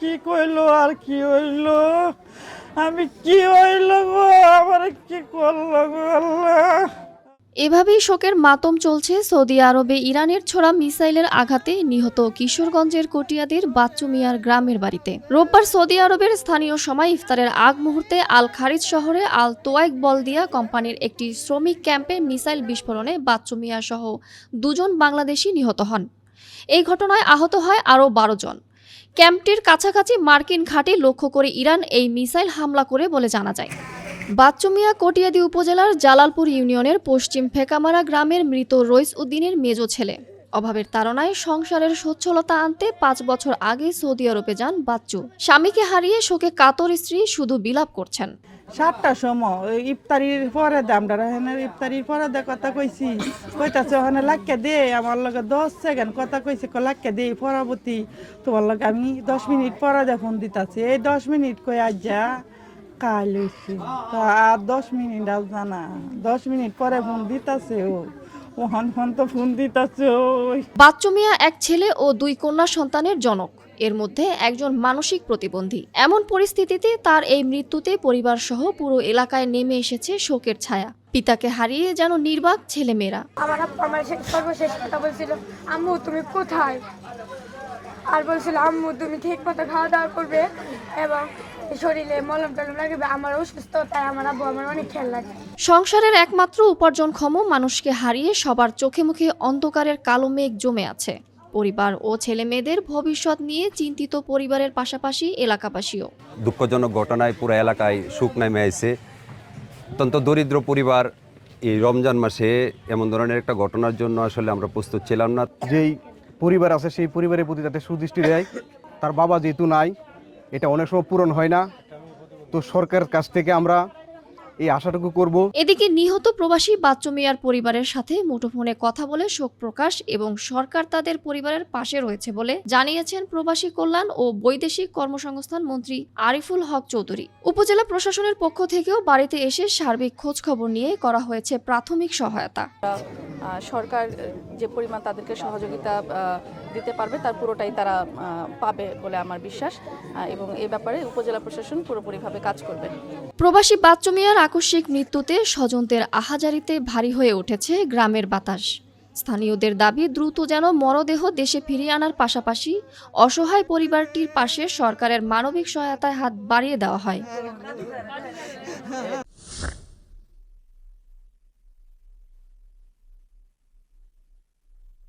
কি কইলো আর কি হইলো, আমি কি হইলো গো, আমার কি করলো গো আল্লাহ। এভাবেই শোকের মাতম চলছে সৌদি আরবে ইরানের ছোড়া মিসাইলের আঘাতে নিহত কিশোরগঞ্জের কটিয়াদির বাচ্চু মিয়ার গ্রামের বাড়িতে। রোববার সৌদি আরবের স্থানীয় সময় ইফতারের আগ মুহূর্তে আল খারিজ শহরে আল তোয়াইক বলদিয়া কোম্পানির একটি শ্রমিক ক্যাম্পে মিসাইল বিস্ফোরণে বাচ্চু মিয়া সহ 2 জন বাংলাদেশি নিহত হন। এই ঘটনায় আহত হয় আরও 12 জন। ক্যাম্পটির কাছাকাছি মার্কিন ঘাঁটি লক্ষ্য করে ইরান এই মিসাইল হামলা করে বলে জানা যায়। বাচ্চু মিয়া কটিয়াদি উপজেলার জালালপুর ইউনিয়নের পশ্চিম ফেকামারা গ্রামের মৃত রইস উদ্দিনের মেজো ছেলে। অভাবের তাড়নায় সংসারের সচ্ছলতা আনতে 5 বছর আগে সৌদি আরবে যান বাচ্চু। স্বামীকে হারিয়ে শোকে কাতর স্ত্রী শুধু বিলাপ করছেন। 7টার সময় ইফতারির পরে আমরা ইফতারির পরে কথা কইছি, কইতাছে ওখানে লাক্কে দে, আমার লগে 10 সেকেন্ড কথা কইছে, লাক্কে দে পরবর্তী তোমার লগে আমি 10 মিনিট পরে ফোন দিতাছি। এই 10 মিনিট কই আজ যা কাল হইছে, তো আর 10 মিনিট আজ জানা 10 মিনিট পরে ফোন দিতাছে, ওখান ফোন তো ফোন দিতাছে। ওই বাচ্চু মিয়া এক ছেলে ও 2 কন্যা সন্তানের জনক, এর মধ্যে একজন মানসিক প্রতিবন্ধী। এমন পরিস্থিতিতে তার এই মৃত্যুতে পরিবার সহ পুরো এলাকায় নেমে এসেছে শোকের ছায়া। পিতাকে হারিয়ে যেন নির্বাক ছেলেমেয়েরা। আমার সর্বশেষ কথা বলছিল, আম্মু তুমি কোথায়, আর বলছিল আম্মু তুমি ঠিক মতো খাওয়া দাওয়া করবে এবং শরীরে মলম টলম লাগবে, আমার অসুস্থ তাই আমার আব্বু আমার অনেক খেয়াল লাগে। সংসারের একমাত্র উপার্জনক্ষম মানুষকে হারিয়ে সবার চোখে মুখে অন্ধকারের কালো মেঘ জমে আছে। পরিবার ও ছেলে মেয়েদের ভবিষ্যৎ নিয়ে চিন্তিত পরিবারের পাশাপাশি এলাকাবাসীও। দুঃখজনক ঘটনায় পুরো এলাকায় শোক নেমে আইছে। অত্যন্ত দরিদ্র পরিবার এই রমজান মাসে এমন ধরনের একটা ঘটনার জন্য আসলে আমরা প্রস্তুত ছিলাম না। যেই পরিবার আছে সেই পরিবারের প্রতি যাতে সুদৃষ্টি দেয়। তার বাবা যেহেতু নাই, এটা অনেক সময় পূরণ হয় না, তো সরকারের কাছ থেকে আমরা এই আশাটুকু করব। এদিকে নিহত প্রবাসী বাচ্চু মিয়ার পরিবারের সাথে মুঠোফোনে কথা বলে শোক প্রকাশ এবং সরকার তাদের পরিবারের পাশে রয়েছে বলে জানিয়েছেন প্রবাসী কল্যাণ ও বৈদেশিক কর্মসংস্থান মন্ত্রী আরিফুল হক চৌধুরী। উপজেলা প্রশাসনের পক্ষ থেকেও বাড়িতে এসে সার্বিক খোঁজ খবর নিয়ে করা হয়েছে প্রাথমিক সহায়তা। সরকার যে পরিমাণ তাদেরকে সহযোগিতা দিতে পারবে তার পুরোটাই তারা পাবে বলে আমার বিশ্বাস, এবং এই ব্যাপারে উপজেলা প্রশাসন পুরোপুরিভাবে কাজ করবে। প্রবাসী বাচ্চু মিয়ার আকস্মিক মৃত্যুতে স্বজনদের আহাজারিতে ভারী হয়ে উঠেছে গ্রামের বাতাস। স্থানীয়দের দাবি দ্রুত যেন মরদেহ দেশে ফিরিয়ে আনার পাশাপাশি অসহায় পরিবারটির পাশে সরকারের মানবিক সহায়তায় হাত বাড়িয়ে দেওয়া হয়।